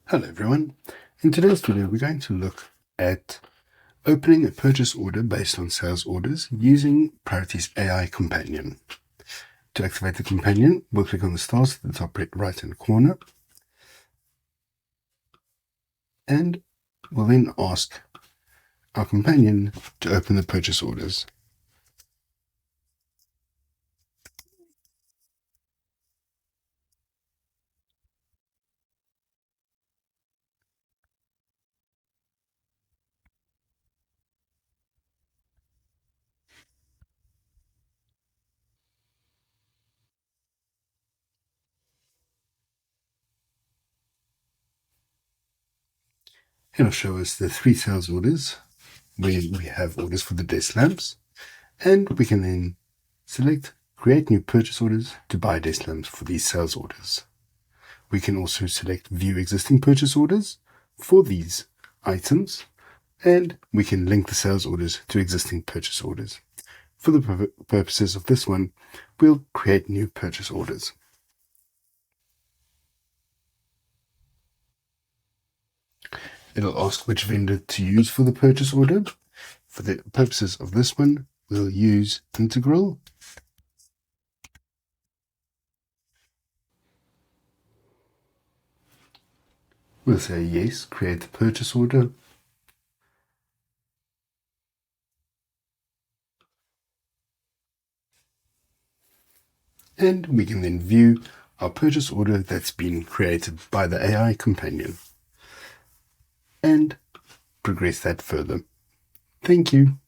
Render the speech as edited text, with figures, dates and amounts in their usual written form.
Hello everyone. In today's video we're going to look at opening a purchase order based on sales orders using Priority's AI companion. To activate the companion, we'll click on the stars at the top right hand corner and we'll then ask our companion to open the purchase orders. It'll show us the 3 sales orders where we have orders for the desk lamps, and we can then select create new purchase orders to buy desk lamps for these sales orders. We can also select view existing purchase orders for these items, and we can link the sales orders to existing purchase orders. For the purposes of this one, we'll create new purchase orders. It'll ask which vendor to use for the purchase order. For the purposes of this one, we'll use Integral. We'll say yes, create the purchase order. And we can then view our purchase order that's been created by the AI companion and progress that further. Thank you.